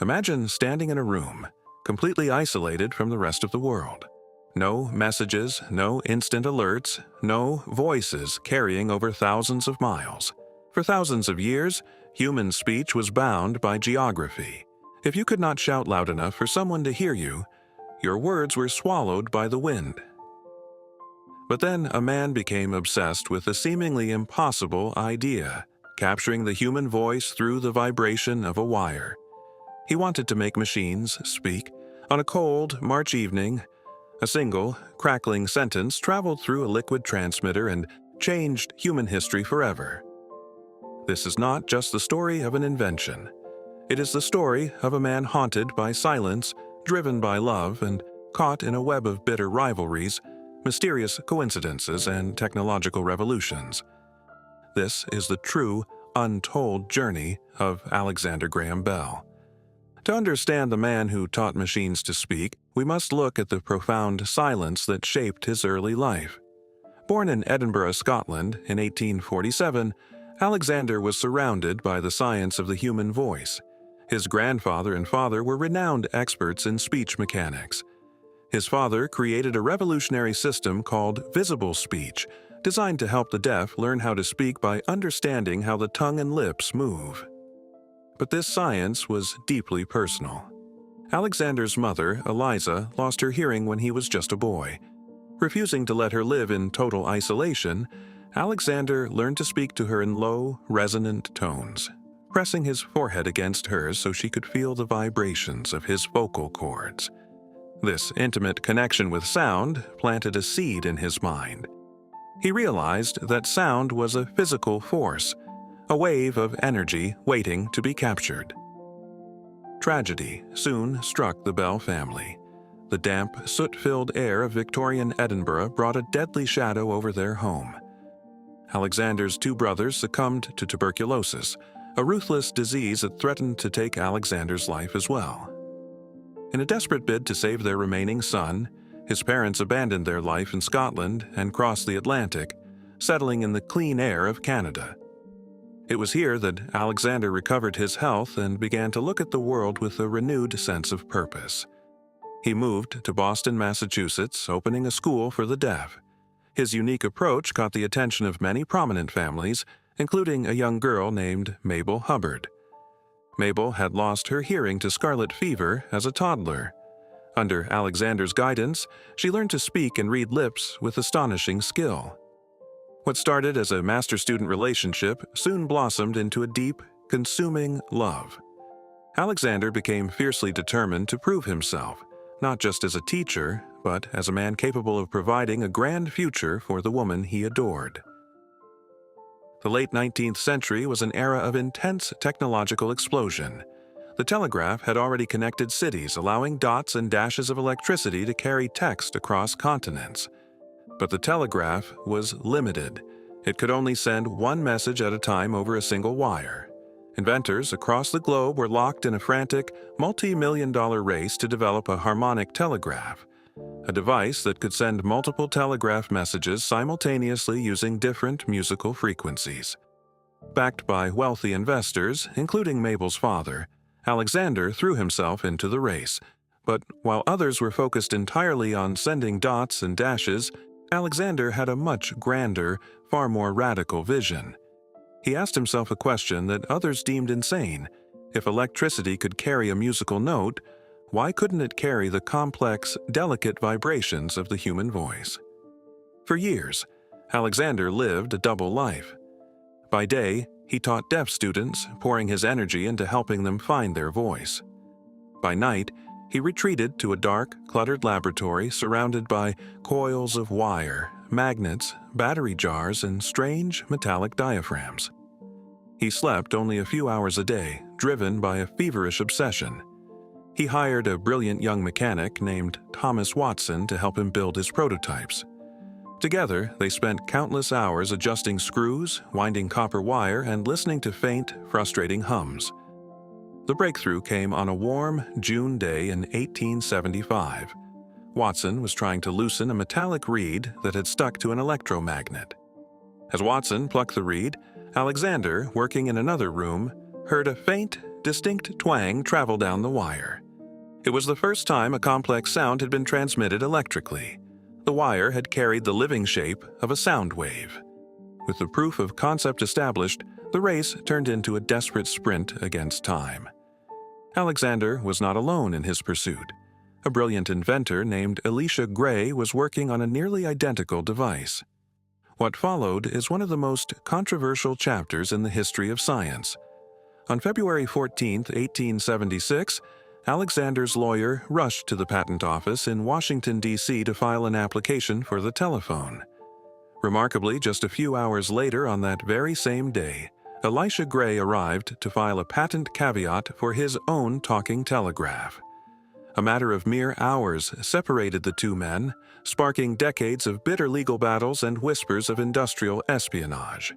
Imagine standing in a room, completely isolated from the rest of the world. No messages, no instant alerts, no voices carrying over thousands of miles. For thousands of years, human speech was bound by geography. If you could not shout loud enough for someone to hear you, your words were swallowed by the wind. But then a man became obsessed with a seemingly impossible idea, capturing the human voice through the vibration of a wire. He wanted to make machines speak. On a cold March evening, a single, crackling sentence traveled through a liquid transmitter and changed human history forever. This is not just the story of an invention. It is the story of a man haunted by silence, driven by love, and caught in a web of bitter rivalries, mysterious coincidences, and technological revolutions. This is the true, untold journey of Alexander Graham Bell. To understand the man who taught machines to speak, we must look at the profound silence that shaped his early life. Born in Edinburgh, Scotland, in 1847, Alexander was surrounded by the science of the human voice. His grandfather and father were renowned experts in speech mechanics. His father created a revolutionary system called visible speech, designed to help the deaf learn how to speak by understanding how the tongue and lips move. But this science was deeply personal. Alexander's mother, Eliza, lost her hearing when he was just a boy. Refusing to let her live in total isolation, Alexander learned to speak to her in low, resonant tones, pressing his forehead against hers so she could feel the vibrations of his vocal cords. This intimate connection with sound planted a seed in his mind. He realized that sound was a physical force, a wave of energy waiting to be captured. Tragedy soon struck the Bell family. The damp, soot-filled air of Victorian Edinburgh brought a deadly shadow over their home. Alexander's two brothers succumbed to tuberculosis, a ruthless disease that threatened to take Alexander's life as well. In a desperate bid to save their remaining son, his parents abandoned their life in Scotland and crossed the Atlantic, settling in the clean air of Canada. It was here that Alexander recovered his health and began to look at the world with a renewed sense of purpose. He moved to Boston, Massachusetts, opening a school for the deaf. His unique approach caught the attention of many prominent families, including a young girl named Mabel Hubbard. Mabel had lost her hearing to scarlet fever as a toddler. Under Alexander's guidance, she learned to speak and read lips with astonishing skill. What started as a master-student relationship soon blossomed into a deep, consuming love. Alexander became fiercely determined to prove himself, not just as a teacher, but as a man capable of providing a grand future for the woman he adored. The late 19th century was an era of intense technological explosion. The telegraph had already connected cities, allowing dots and dashes of electricity to carry text across continents. But the telegraph was limited. It could only send one message at a time over a single wire. Inventors across the globe were locked in a frantic, multi-million-dollar race to develop a harmonic telegraph, a device that could send multiple telegraph messages simultaneously using different musical frequencies. Backed by wealthy investors, including Mabel's father, Alexander threw himself into the race. But while others were focused entirely on sending dots and dashes, Alexander had a much grander, far more radical vision. He asked himself a question that others deemed insane. If electricity could carry a musical note, why couldn't it carry the complex, delicate vibrations of the human voice? For years, Alexander lived a double life. By day, he taught deaf students, pouring his energy into helping them find their voice. By night, he retreated to a dark, cluttered laboratory surrounded by coils of wire, magnets, battery jars, and strange metallic diaphragms. He slept only a few hours a day, driven by a feverish obsession. He hired a brilliant young mechanic named Thomas Watson to help him build his prototypes. Together, they spent countless hours adjusting screws, winding copper wire, and listening to faint, frustrating hums. The breakthrough came on a warm June day in 1875. Watson was trying to loosen a metallic reed that had stuck to an electromagnet. As Watson plucked the reed, Alexander, working in another room, heard a faint, distinct twang travel down the wire. It was the first time a complex sound had been transmitted electrically. The wire had carried the living shape of a sound wave. With the proof of concept established, the race turned into a desperate sprint against time. Alexander was not alone in his pursuit. A brilliant inventor named Elisha Gray was working on a nearly identical device. What followed is one of the most controversial chapters in the history of science. On February 14, 1876, Alexander's lawyer rushed to the patent office in Washington, D.C. to file an application for the telephone. Remarkably, just a few hours later on that very same day, Elisha Gray arrived to file a patent caveat for his own talking telegraph. A matter of mere hours separated the two men, sparking decades of bitter legal battles and whispers of industrial espionage.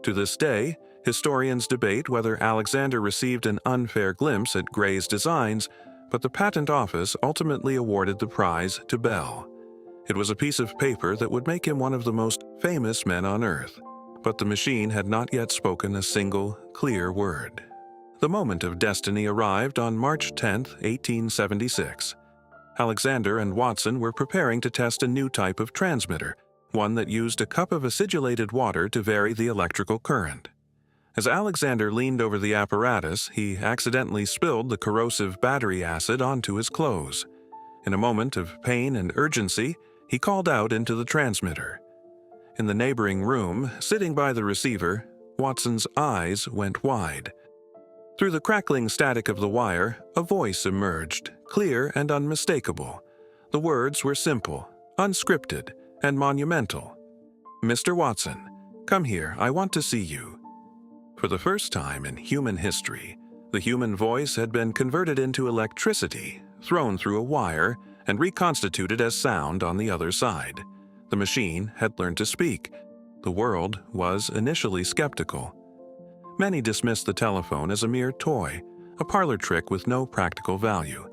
To this day, historians debate whether Alexander received an unfair glimpse at Gray's designs, but the patent office ultimately awarded the prize to Bell. It was a piece of paper that would make him one of the most famous men on Earth, but the machine had not yet spoken a single, clear word. The moment of destiny arrived on March 10, 1876. Alexander and Watson were preparing to test a new type of transmitter, one that used a cup of acidulated water to vary the electrical current. As Alexander leaned over the apparatus, he accidentally spilled the corrosive battery acid onto his clothes. In a moment of pain and urgency, he called out into the transmitter. In the neighboring room, sitting by the receiver, Watson's eyes went wide. Through the crackling static of the wire, a voice emerged, clear and unmistakable. The words were simple, unscripted, and monumental. "Mr. Watson, come here, I want to see you." For the first time in human history, the human voice had been converted into electricity, thrown through a wire, and reconstituted as sound on the other side. The machine had learned to speak. The world was initially skeptical. Many dismissed the telephone as a mere toy, a parlor trick with no practical value.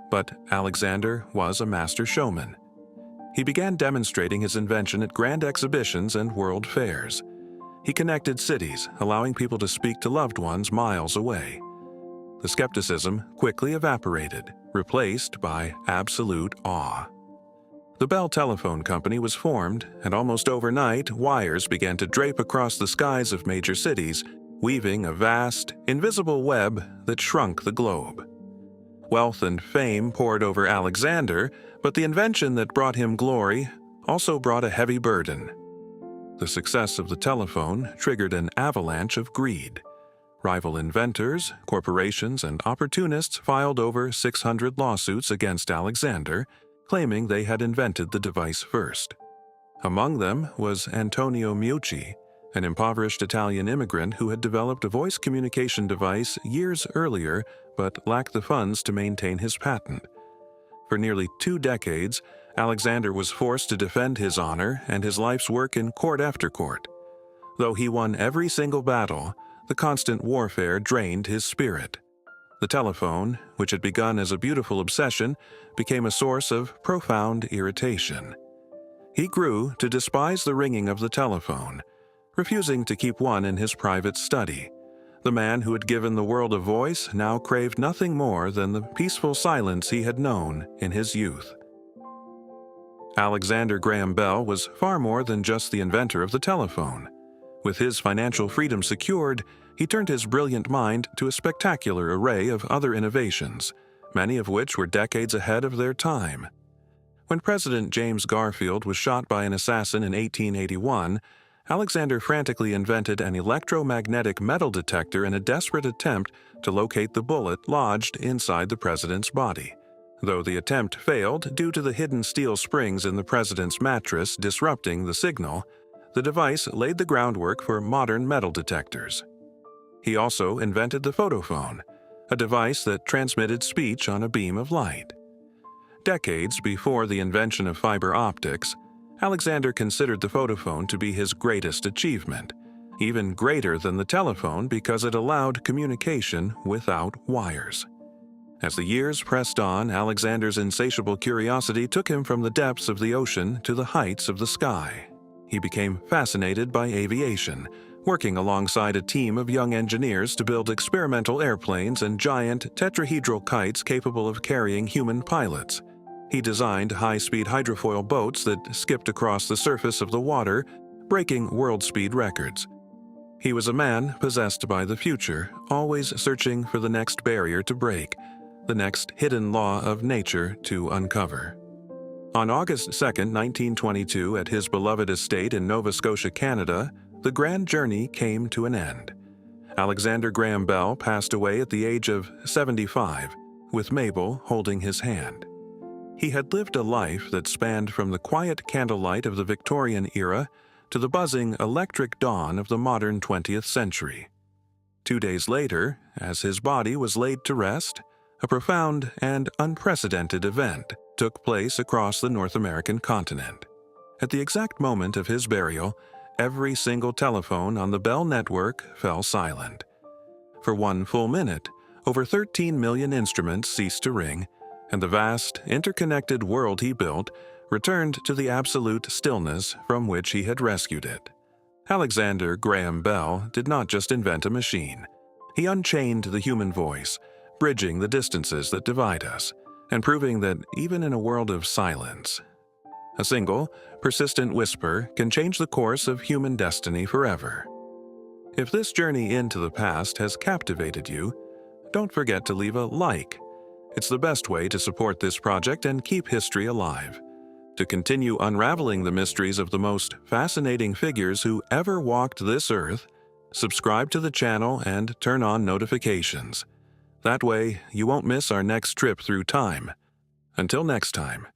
But Alexander was a master showman. He began demonstrating his invention at grand exhibitions and world fairs. He connected cities, allowing people to speak to loved ones miles away. The skepticism quickly evaporated, replaced by absolute awe. The Bell Telephone Company was formed, and almost overnight, wires began to drape across the skies of major cities, weaving a vast, invisible web that shrunk the globe. Wealth and fame poured over Alexander, but the invention that brought him glory also brought a heavy burden. The success of the telephone triggered an avalanche of greed. Rival inventors, corporations, and opportunists filed over 600 lawsuits against Alexander, claiming they had invented the device first. Among them was Antonio Meucci, an impoverished Italian immigrant who had developed a voice communication device years earlier but lacked the funds to maintain his patent. For nearly 2 decades, Alexander was forced to defend his honor and his life's work in court after court. Though he won every single battle, the constant warfare drained his spirit. The telephone, which had begun as a beautiful obsession, became a source of profound irritation. He grew to despise the ringing of the telephone, refusing to keep one in his private study. The man who had given the world a voice now craved nothing more than the peaceful silence he had known in his youth. Alexander Graham Bell was far more than just the inventor of the telephone. With his financial freedom secured, he turned his brilliant mind to a spectacular array of other innovations, many of which were decades ahead of their time. When President James Garfield was shot by an assassin in 1881, Alexander frantically invented an electromagnetic metal detector in a desperate attempt to locate the bullet lodged inside the president's body. Though the attempt failed due to the hidden steel springs in the president's mattress disrupting the signal, the device laid the groundwork for modern metal detectors. He also invented the photophone, a device that transmitted speech on a beam of light. Decades before the invention of fiber optics, Alexander considered the photophone to be his greatest achievement, even greater than the telephone because it allowed communication without wires. As the years pressed on, Alexander's insatiable curiosity took him from the depths of the ocean to the heights of the sky. He became fascinated by aviation, working alongside a team of young engineers to build experimental airplanes and giant tetrahedral kites capable of carrying human pilots. He designed high-speed hydrofoil boats that skipped across the surface of the water, breaking world speed records. He was a man possessed by the future, always searching for the next barrier to break, the next hidden law of nature to uncover. On August 2, 1922, at his beloved estate in Nova Scotia, Canada, the grand journey came to an end. Alexander Graham Bell passed away at the age of 75, with Mabel holding his hand. He had lived a life that spanned from the quiet candlelight of the Victorian era to the buzzing electric dawn of the modern 20th century. 2 days later, as his body was laid to rest, a profound and unprecedented event took place across the North American continent. At the exact moment of his burial, every single telephone on the Bell network fell silent. For 1 full minute, over 13 million instruments ceased to ring, and the vast, interconnected world he built returned to the absolute stillness from which he had rescued it. Alexander Graham Bell did not just invent a machine. He unchained the human voice, bridging the distances that divide us, and proving that even in a world of silence, a single, persistent whisper can change the course of human destiny forever. If this journey into the past has captivated you, don't forget to leave a like. It's the best way to support this project and keep history alive. To continue unraveling the mysteries of the most fascinating figures who ever walked this earth, subscribe to the channel and turn on notifications. That way, you won't miss our next trip through time. Until next time.